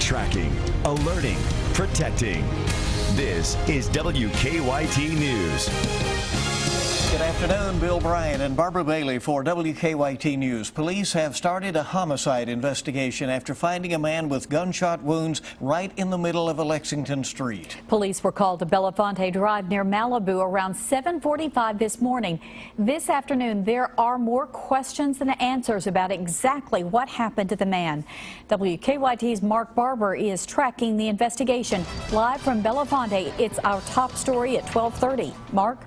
Tracking, alerting, protecting. This is WKYT News. Good afternoon, Bill Bryan and Barbara Bailey for WKYT News. Police have started a homicide investigation after finding a man with gunshot wounds right in the middle of a Lexington street. Police were called to Belafonte Drive near Malibu around 7:45 this morning. This afternoon, there are more questions than answers about exactly what happened to the man. WKYT's Mark Barber is tracking the investigation. Live from Belafonte, it's our top story at 12:30. Mark?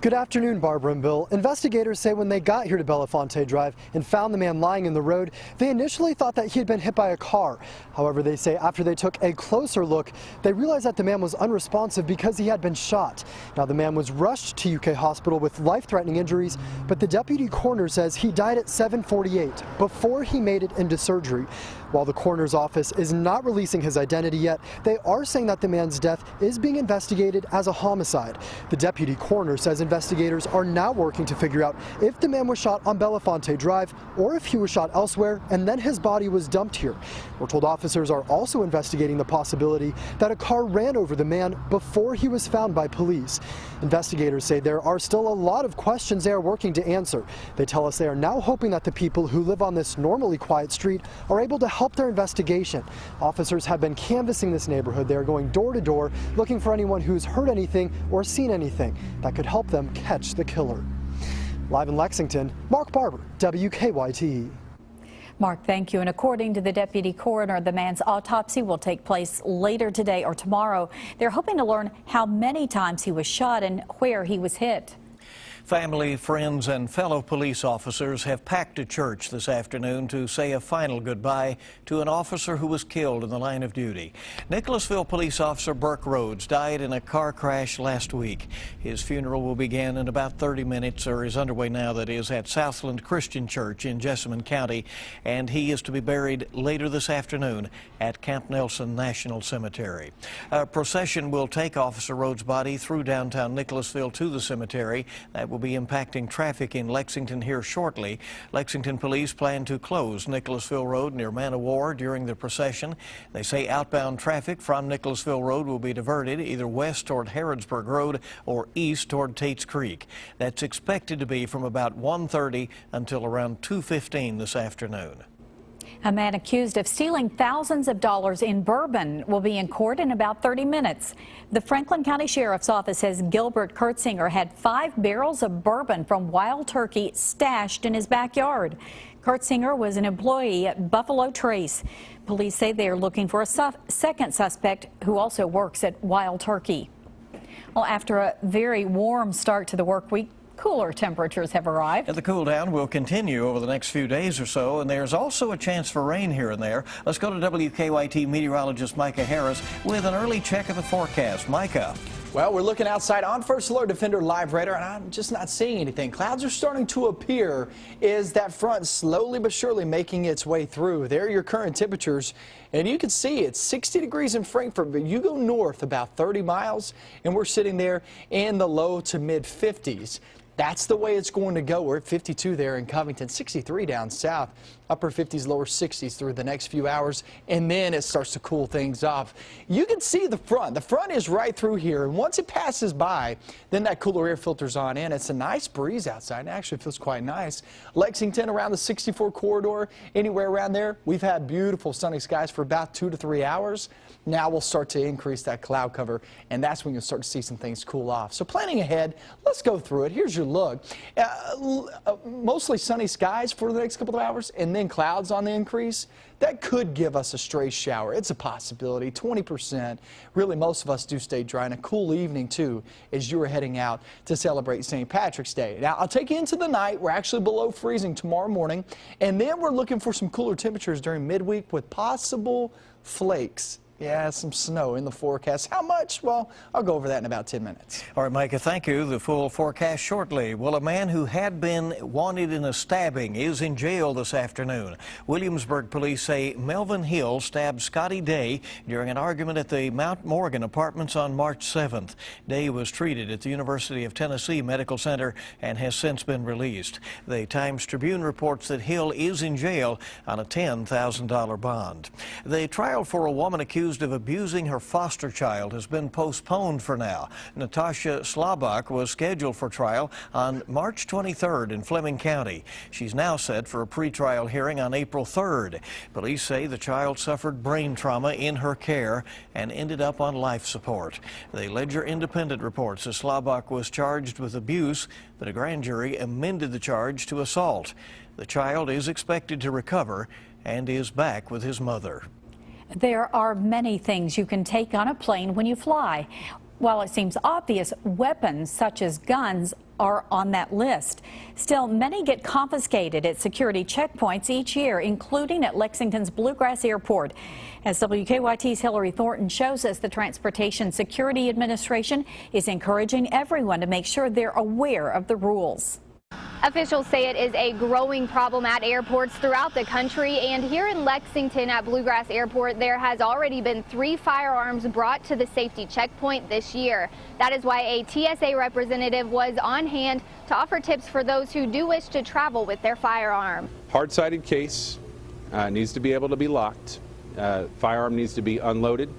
Good afternoon, Barbara and Bill. Investigators say when they got here to Belafonte Drive and found the man lying in the road, they initially thought that he had been hit by a car. However, they say after they took a closer look, they realized that the man was unresponsive because he had been shot. Now, the man was rushed to UK Hospital with life-threatening injuries, but the deputy coroner says he died at 7:48 before he made it into surgery. While the coroner's office is not releasing his identity yet, they are saying that the man's death is being investigated as a homicide. The deputy coroner says investigators are now working to figure out if the man was shot on Belafonte Drive or if he was shot elsewhere and then his body was dumped here. We're told officers are also investigating the possibility that a car ran over the man before he was found by police. Investigators say there are still a lot of questions they are working to answer. They tell us they are now hoping that the people who live on this normally quiet street are able to help their investigation. Officers have been canvassing this neighborhood. They are going door to door looking for anyone who's heard anything or seen anything that could help them catch the killer. Live in Lexington, Mark Barber, WKYT. Mark, thank you. And according to the deputy coroner, the man's autopsy will take place later today or tomorrow. They're hoping to learn how many times he was shot and where he was hit. Family, friends, and fellow police officers have packed a church this afternoon to say a final goodbye to an officer who was killed in the line of duty. Nicholasville police officer Burke Rhodes died in a car crash last week. His funeral will begin in about 30 minutes, or is underway now, that is, at Southland Christian Church in Jessamine County, and he is to be buried later this afternoon at Camp Nelson National Cemetery. A procession will take Officer Rhodes' body through downtown Nicholasville to the cemetery. That will be impacting traffic in Lexington here shortly. Lexington police plan to close Nicholasville Road near Manowar during the procession. They say outbound traffic from Nicholasville Road will be diverted either west toward Harrodsburg Road or east toward Tates Creek. That's expected to be from about 1:30 until around 2:15 this afternoon. A man accused of stealing thousands of dollars in bourbon will be in court in about 30 minutes. The Franklin County Sheriff's Office says Gilbert Kurtzinger had 5 barrels of bourbon from Wild Turkey stashed in his backyard. Kurtzinger was an employee at Buffalo Trace. Police say they are looking for a second suspect who also works at Wild Turkey. Well, after a very warm start to the work week, cooler temperatures have arrived. And the cool down will continue over the next few days or so, and there's also a chance for rain here and there. Let's go to WKYT meteorologist Micah Harris with an early check of the forecast. Micah. Well, we're looking outside on First Alert Defender Live Radar, and I'm just not seeing anything. Clouds are starting to appear. Is that front slowly but surely making its way through? There are your current temperatures, and you can see it's 60 degrees in Frankfort, but you go north about 30 miles, and we're sitting there in the low to mid 50s. That's the way it's going to go. We're at 52 there in Covington, 63 down south, upper 50s, lower 60s through the next few hours, and then it starts to cool things off. You can see the front. The front is right through here, and once it passes by, then that cooler air filters on in. It's a nice breeze outside. It actually feels quite nice. Lexington around the 64 corridor, anywhere around there. We've had beautiful sunny skies for about 2 to 3 hours. Now we'll start to increase that cloud cover, and that's when you'll start to see some things cool off. So planning ahead, let's go through it. Here's your look. Mostly sunny skies for the next couple of hours, and then clouds on the increase. That could give us a stray shower. It's a possibility, 20%. Really, most of us do stay dry, and a cool evening, too, as you are heading out to celebrate St. Patrick's Day. Now, I'll take you into the night. We're actually below freezing tomorrow morning, and then we're looking for some cooler temperatures during midweek with possible flakes Yeah, some snow in the forecast. How much? Well, I'll go over that in about 10 minutes. All right, Micah, thank you. The full forecast shortly. Well, a man who had been wanted in a stabbing is in jail this afternoon. Williamsburg police say Melvin Hill stabbed Scotty Day during an argument at the Mount Morgan apartments on March 7th. Day was treated at the University of Tennessee Medical Center and has since been released. The Times-Tribune reports that Hill is in jail on a $10,000 bond. The trial for a woman accused of abusing her foster child has been postponed for now. Natasha Slabach was scheduled for trial on March 23rd in Fleming County. She's now set for a pretrial hearing on April 3rd. Police say the child suffered brain trauma in her care and ended up on life support. The Ledger Independent reports that Slabach was charged with abuse, but a grand jury amended the charge to assault. The child is expected to recover and is back with his mother. There are many things you can take on a plane when you fly. While it seems obvious, weapons such as guns are on that list. Still, many get confiscated at security checkpoints each year, including at Lexington's Bluegrass Airport. As WKYT's Hillary Thornton shows us, the Transportation Security Administration is encouraging everyone to make sure they're aware of the rules. Officials say it is a growing problem at airports throughout the country, and here in Lexington at Bluegrass Airport, there has already been 3 firearms brought to the safety checkpoint this year. That is why a TSA representative was on hand to offer tips for those who do wish to travel with their firearm. Hard-sided case needs to be able to be locked. Firearm needs to be unloaded.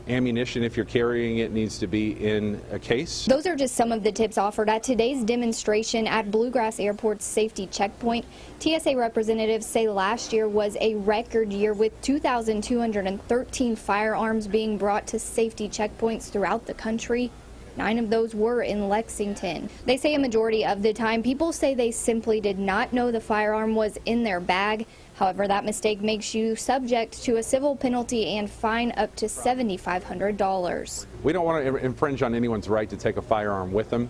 Ammunition, if you're carrying it, needs to be in a case. Those are just some of the tips offered at today's demonstration at Bluegrass Airport's safety checkpoint. TSA representatives say last year was a record year with 2,213 firearms being brought to safety checkpoints throughout the country. 9 of those were in Lexington. They say a majority of the time people say they simply did not know the firearm was in their bag. However, that mistake makes you subject to a civil penalty and fine up to $7,500. We don't want to infringe on anyone's right to take a firearm with them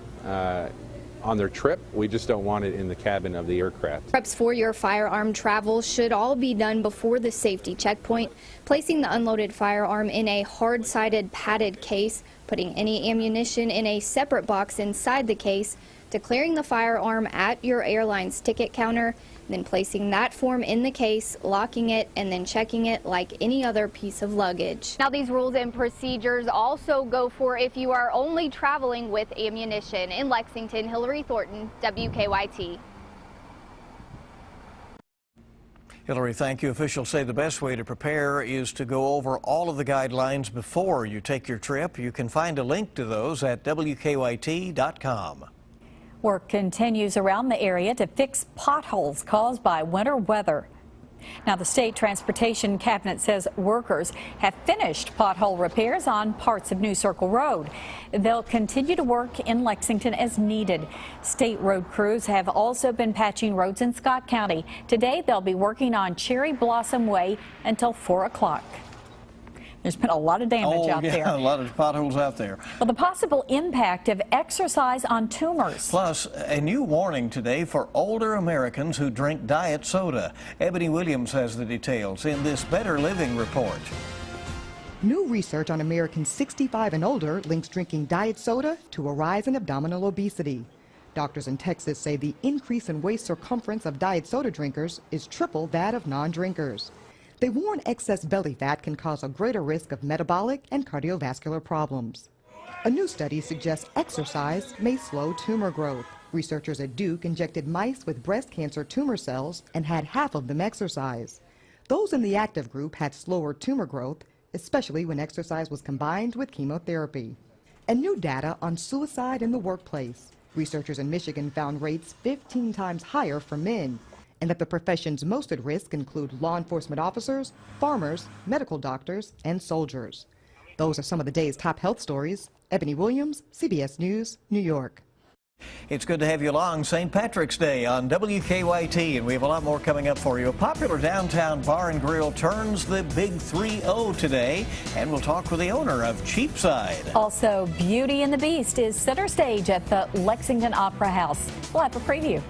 on their trip. We just don't want it in the cabin of the aircraft. Preps for your firearm travel should all be done before the safety checkpoint, placing the unloaded firearm in a hard-sided padded case, putting any ammunition in a separate box inside the case, declaring the firearm at your airline's ticket counter, then placing that form in the case, locking it, and then checking it like any other piece of luggage. Now, these rules and procedures also go for if you are only traveling with ammunition. In Lexington, Hillary Thornton, WKYT. Hillary, thank you. Officials say the best way to prepare is to go over all of the guidelines before you take your trip. You can find a link to those at WKYT.com. Work continues around the area to fix potholes caused by winter weather. Now, the state transportation cabinet says workers have finished pothole repairs on parts of New Circle Road. They'll continue to work in Lexington as needed. State road crews have also been patching roads in Scott County. Today, they'll be working on Cherry Blossom Way until 4 o'clock. There's been a lot of damage out there. A lot of potholes out there. Well, the possible impact of exercise on tumors. Plus, a new warning today for older Americans who drink diet soda. Ebony Williams has the details in this Better Living report. New research on Americans 65 and older links drinking diet soda to a rise in abdominal obesity. Doctors in Texas say the increase in waist circumference of diet soda drinkers is triple that of non-drinkers. They warn excess belly fat can cause a greater risk of metabolic and cardiovascular problems. A new study suggests exercise may slow tumor growth. Researchers at Duke injected mice with breast cancer tumor cells and had half of them exercise. Those in the active group had slower tumor growth, especially when exercise was combined with chemotherapy. And new data on suicide in the workplace. Researchers in Michigan found rates 15 times higher for men, and that the professions most at risk include law enforcement officers, farmers, medical doctors, and soldiers. Those are some of the day's top health stories. Ebony Williams, CBS News, New York. It's good to have you along St. Patrick's Day on WKYT, and we have a lot more coming up for you. A popular downtown bar and grill turns the big 3-0 today, and we'll talk with the owner of Cheapside. Also, Beauty and the Beast is center stage at the Lexington Opera House. We'll have a preview.